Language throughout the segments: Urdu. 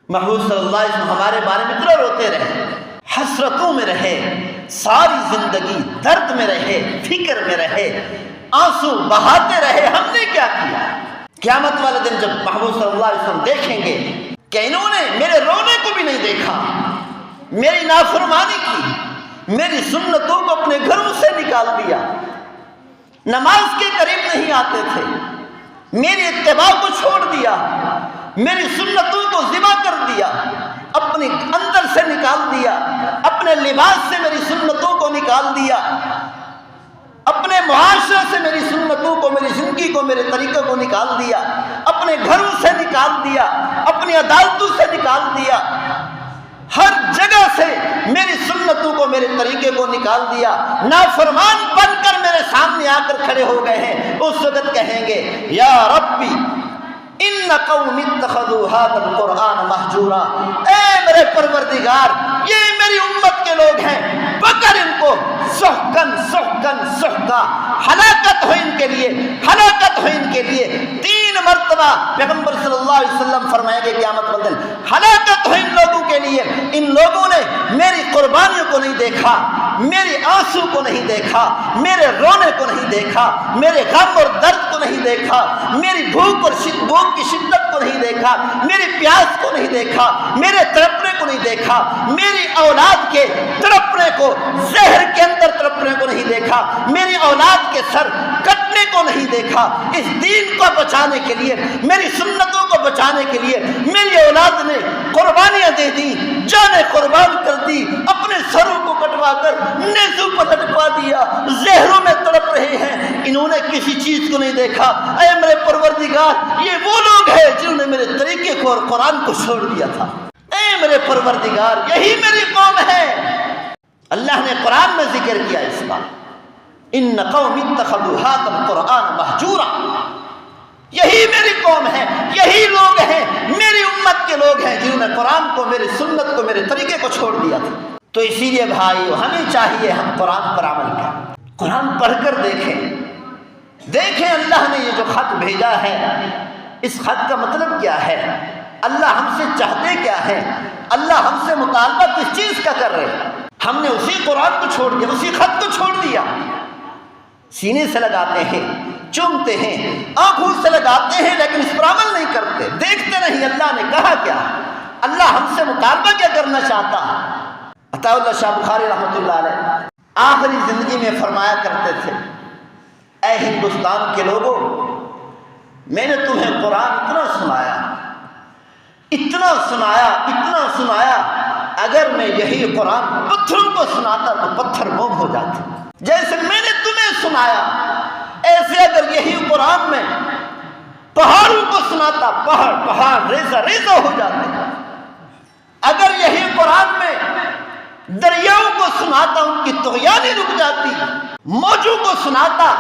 محبوب صلی اللہ علیہ وسلم ہمارے بارے میں اتنا روتے رہے، حسرتوں میں رہے، ساری زندگی درد میں رہے، فکر میں رہے، آنسو بہاتے رہے. ہم نے کیا کیا؟ قیامت والے دن جب محبوب صلی اللہ علیہ وسلم دیکھیں گے کہ انہوں نے میرے رونے کو بھی نہیں دیکھا، میری نافرمانی کی، میری سنتوں کو اپنے گھروں سے نکال دیا، نماز کے قریب نہیں آتے تھے، میری اتباع کو چھوڑ دیا، میری سنتوں کو ذبح کر دیا، اپنے اندر سے نکال دیا، اپنے لباس سے میری سنتوں کو نکال دیا، اپنے معاشرے سے میری سنتوں کو، میری زندگی کو، میرے طریقے کو نکال دیا، اپنے گھروں سے نکال دیا، اپنی عدالتوں سے نکال دیا، ہر جگہ سے میری سنتوں کو، میرے طریقے کو نکال دیا، نافرمان بن کر میرے سامنے آ کر کھڑے ہو گئے ہیں. اس وقت کہیں گے یا ربی ان قوم اتخذوا هذا القرآن مہجورا، اے میرے پروردگار یہ میری امت کے لوگ ہیں، پکڑ ان کو سحقن سحقن سحقا، ہلاکت ہو ان کے لیے، ہلاکت ہو ان کے لیے. 3 مرتبہ پیغمبر صلی اللہ علیہ وسلم فرمائیں گے قیامت والے دن ہلاکت ہو ان لوگوں کے لیے. ان لوگوں نے میری قربانیوں کو نہیں دیکھا، میری آنسو کو نہیں دیکھا، میرے رونے کو نہیں دیکھا، میرے غم اور درد کو نہیں دیکھا، میری بھوک اور بھوک کی شدت کو نہیں دیکھا، میری پیاس کو نہیں دیکھا، میرے تڑپنے کو نہیں دیکھا، میری اولاد کے تڑپنے کو، زہر کے اندر تڑپنے کو نہیں دیکھا، میری اولاد کے سر کٹنے کو نہیں دیکھا. اس دین کو بچانے کے لیے، میری سنتوں کو بچانے کے لیے میری اولاد نے قربانیاں دے دی، جانیں قربان کر دی، اپنے سروں کو کٹوا کر نیزوں پر لٹکوا دیا، زہروں میں تڑپ رہے ہیں. انہوں نے کسی چیز کو نہیں دیکھا. اے میرے پروردگار یہ وہ لوگ ہیں جنہوں نے میرے طریقے کو اور قرآن کو چھوڑ دیا تھا. اے میرے پروردگار یہی میری قوم ہے. اللہ نے قرآن میں ذکر کیا اس بات، ان قوم اتخذوا هذا القرآن مہجورا، یہی میری قوم ہے، یہی لوگ ہیں، میری امت کے لوگ ہیں جنہوں نے قرآن کو، میری سنت کو، میرے طریقے کو چھوڑ دیا تھا. تو اسی لیے بھائیو ہمیں چاہیے ہم قرآن پر عمل کریں، قرآن پڑھ کر دیکھیں اللہ نے یہ جو خط بھیجا ہے اس خط کا مطلب کیا ہے، اللہ ہم سے چاہتے کیا ہے، اللہ ہم سے مطالبہ کس چیز کا کر رہے ہیں. ہم نے اسی قرآن کو چھوڑ دیا، اسی خط کو چھوڑ دیا. سینے سے لگاتے ہیں، چومتے ہیں، آنکھوں سے لگاتے ہیں، لیکن اس پر عمل نہیں کرتے، دیکھتے نہیں اللہ نے کہا کیا، اللہ ہم سے مطالبہ کیا کرنا چاہتا. عطا اللہ شاہ بخاری رحمۃ اللہ علیہ آخری زندگی میں فرمایا کرتے تھے، اے ہندوستان کے لوگوں میں نے تمہیں قرآن اتنا سنایا، اتنا سنایا، اتنا سنایا، اگر میں یہی قرآن پتھروں کو سناتا تو پتھر موم ہو جاتے. جیسے میں نے تمہیں سنایا ایسے اگر یہی قرآن میں پہاڑوں کو سناتا، پہاڑ ریزہ ریزہ ہو جاتے. اگر یہی قرآن میں دریاؤں کو سناتا ان کی طغیانی رک جاتی، موجوں کو سناتا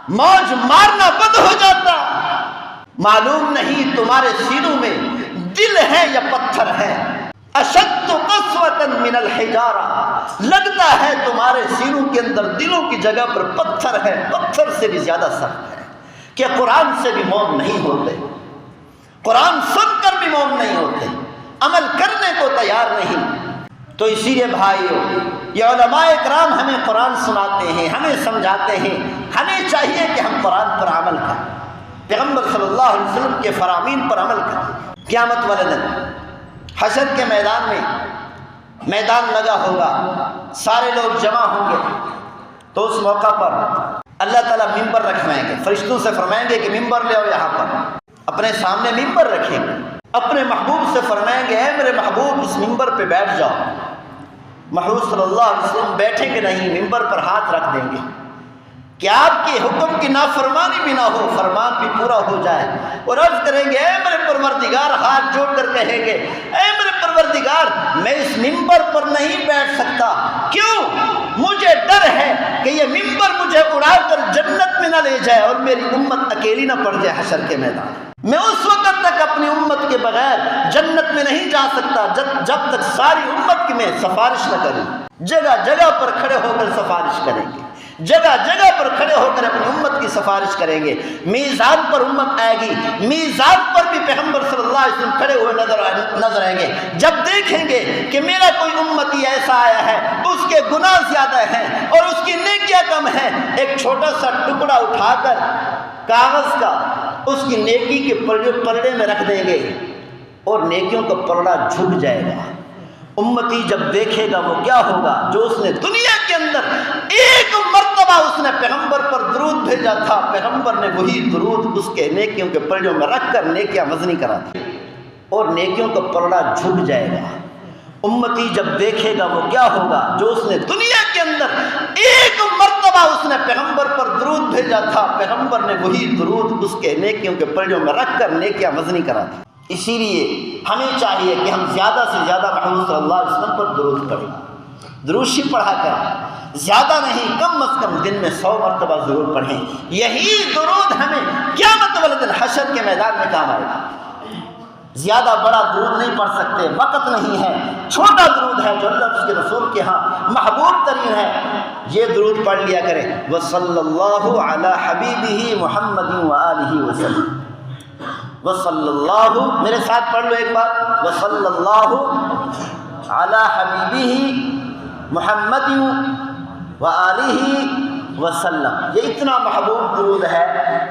موج مارنا بند ہو جاتا. معلوم نہیں تمہارے سینوں میں دل ہے یا پتھر ہے. اشد قسوۃ من الحجارہ، لگتا ہے تمہارے سینوں کے اندر دلوں کی جگہ پر پتھر ہے، پتھر سے بھی زیادہ سخت ہے کہ قرآن سے بھی موم نہیں ہوتے، قرآن سن کر بھی موم نہیں ہوتے، عمل کرنے کو تیار نہیں. تو اسی لیے بھائیو یہ علماء اکرام ہمیں قرآن سناتے ہیں، ہمیں سمجھاتے ہیں، ہمیں چاہیے کہ ہم قرآن پر عمل کریں، پیغمبر صلی اللہ علیہ وسلم کے فرامین پر عمل کریں. قیامت والے دن حشر کے میدان میں میدان لگا ہوگا، سارے لوگ جمع ہوں گے، تو اس موقع پر اللہ تعالیٰ ممبر رکھوائیں گے، فرشتوں سے فرمائیں گے کہ ممبر لے آؤ، یہاں پر اپنے سامنے ممبر رکھیں گے، اپنے محبوب سے فرمائیں گے اے میرے محبوب اس ممبر پہ بیٹھ جاؤ. محبوب صلی اللہ علیہ وسلم بیٹھیں گے نہیں، ممبر پر ہاتھ رکھ دیں گے کہ آپ کے حکم کی نافرمانی بھی نہ ہو، فرمان بھی پورا ہو جائے، اور عرض کریں گے اے میرے پروردگار، ہاتھ جوڑ کر کہیں گے اے میرے پروردگار میں اس ممبر پر نہیں بیٹھ سکتا. کیوں؟ مجھے ڈر ہے کہ یہ ممبر مجھے اڑا کر جنت میں نہ لے جائے اور میری امت اکیلی نہ پڑ جائے حشر کے میدان. میں اس وقت تک اپنی امت کے بغیر جنت میں نہیں جا سکتا جب تک ساری امت کی میں سفارش نہ کروں. جگہ جگہ پر کھڑے ہو کر سفارش کریں گے، جگہ جگہ پر کھڑے ہو کر اپنی امت کی سفارش کریں گے. میزان پر امت آئے گی, میزان پر بھی پیغمبر صلی اللہ علیہ وسلم کھڑے ہوئے نظر آئیں گے. جب دیکھیں گے کہ میرا کوئی امتی ایسا آیا ہے اس کے گناہ زیادہ ہیں اور اس کی نیکیاں کم ہیں, ایک چھوٹا سا ٹکڑا اٹھا کر کاغذ کا اس کی نیکی کے پلڑے میں رکھ دیں گے اور نیکیوں کا پلڑا جھک جائے گا. امتی جب دیکھے گا وہ کیا ہوگا, جو اس نے دنیا کے اندر ایک مرتبہ اس نے پیغمبر پر درود بھیجا تھا, پیغمبر نے وہی درود اس کے نیکیوں کے پلڑوں میں رکھ کر نیکیاں وزنی کرا دی اور نیکیوں کا پلڑا جھک جائے گا. امتی جب دیکھے گا وہ کیا ہوگا, جو اس نے دنیا کے اندر ایک مرتبہ اس نے پیغمبر پر درود بھیجا تھا, پیغمبر نے وہی درود اس کے نیکیوں کے پلڑوں میں رکھ کر نیکیاں وزنی کرا دی. اسی لیے ہمیں چاہیے کہ ہم زیادہ سے زیادہ محمد صلی اللہ علیہ وسلم پر درود پڑھیں, دروشی پڑھا کریں, زیادہ نہیں کم از کم دن میں 100 مرتبہ ضرور پڑھیں. یہی درود ہمیں قیامت والے دن حشر کے میدان میں کام آئے گا. زیادہ بڑا درود نہیں پڑھ سکتے, وقت نہیں ہے. چھوٹا درود ہے جو اللہ اس کے رسول کے ہاں محبوب ترین ہے, یہ درود پڑھ لیا کریں. وصلی اللہ علی حبیبہ محمد وآلہ وسلم. وصلی اللہ, میرے ساتھ پڑھ لو ایک بار, وصلی اللہ علی حبیبہ محمد وآلہ وسلم. یہ اتنا محبوب درود ہے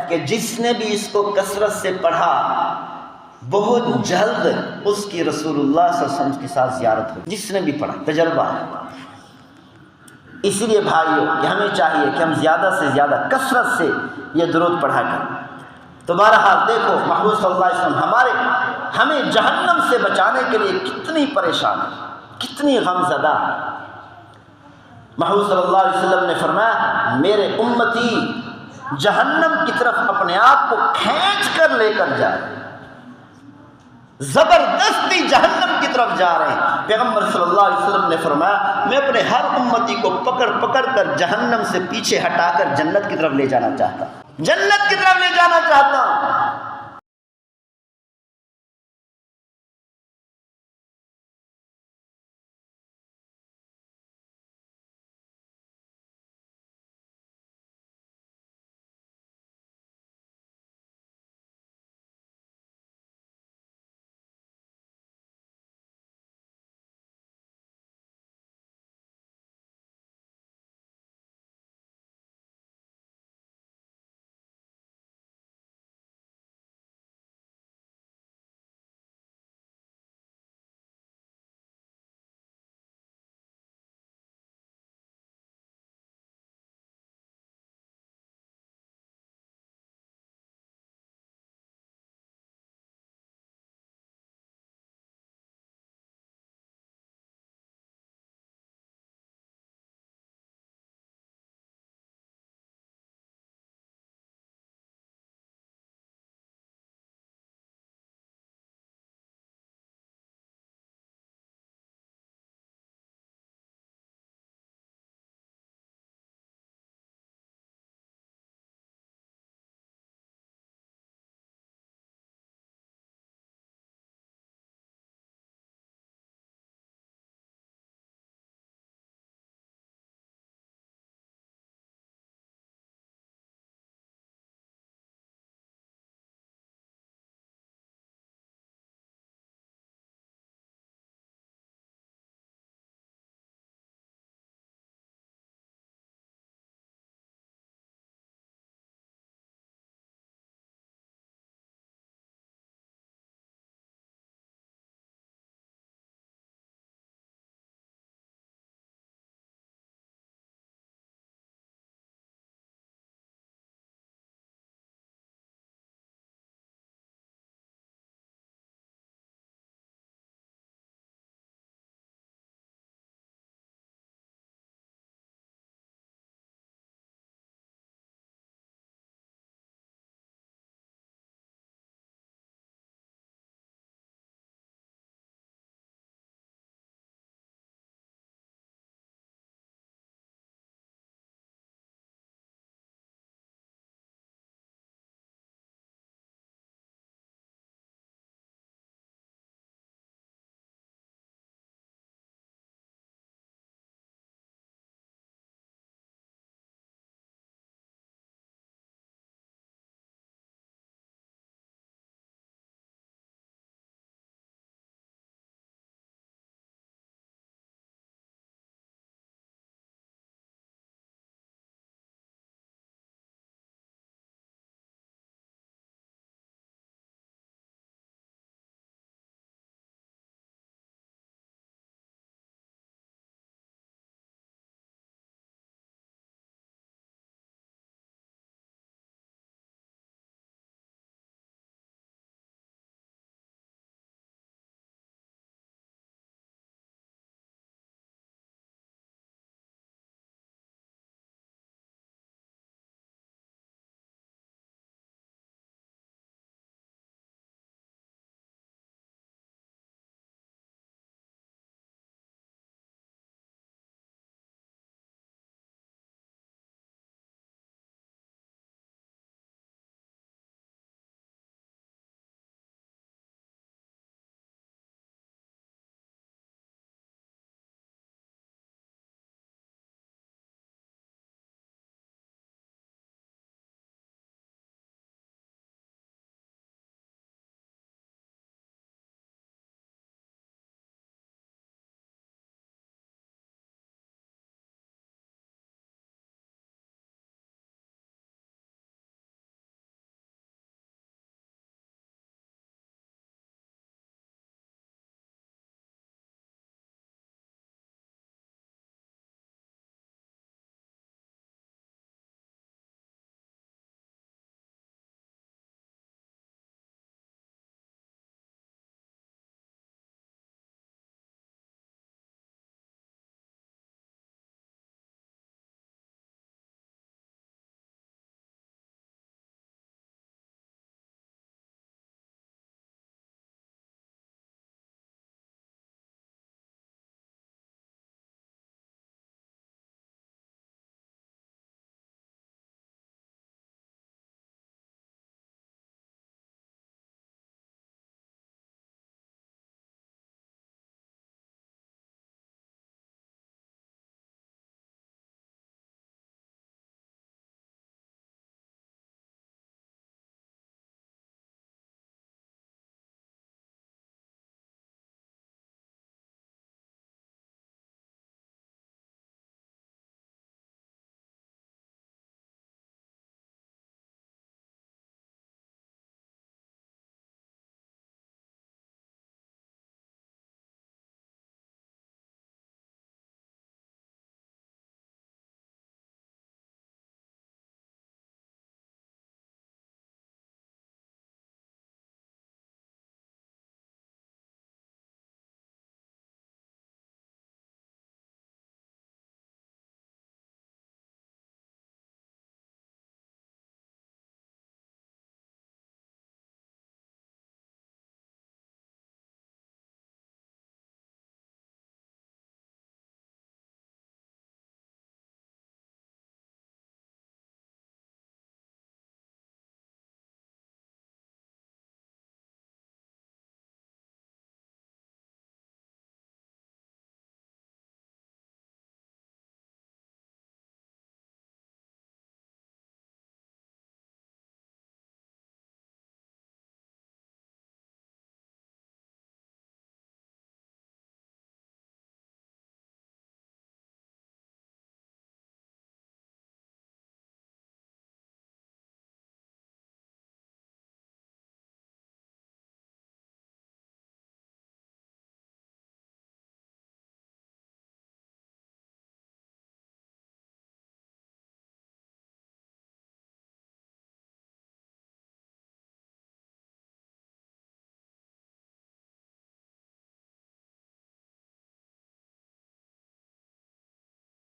کہ جس نے بھی اس کو کثرت سے پڑھا بہت جلد اس کی رسول اللہ صلی اللہ علیہ وسلم کے ساتھ زیارت ہو. جس نے بھی پڑھا تجربہ ہے. اسی لیے بھائیو کہ ہمیں چاہیے کہ ہم زیادہ سے زیادہ کثرت سے یہ درود پڑھا کریں. تو بہرحال دیکھو محمود صلی اللہ علیہ وسلم ہمیں جہنم سے بچانے کے لیے کتنی پریشان ہے, کتنی غم زدہ ہے. محمود صلی اللہ علیہ وسلم نے فرمایا میرے امتی جہنم کی طرف اپنے آپ کو کھینچ کر لے کر جائے, زبردستی جہنم کی طرف جا رہے ہیں. پیغمبر صلی اللہ علیہ وسلم نے فرمایا میں اپنے ہر امتی کو پکڑ پکڑ کر جہنم سے پیچھے ہٹا کر جنت کی طرف لے جانا چاہتا ہوں, جنت کی طرف لے جانا چاہتا ہوں.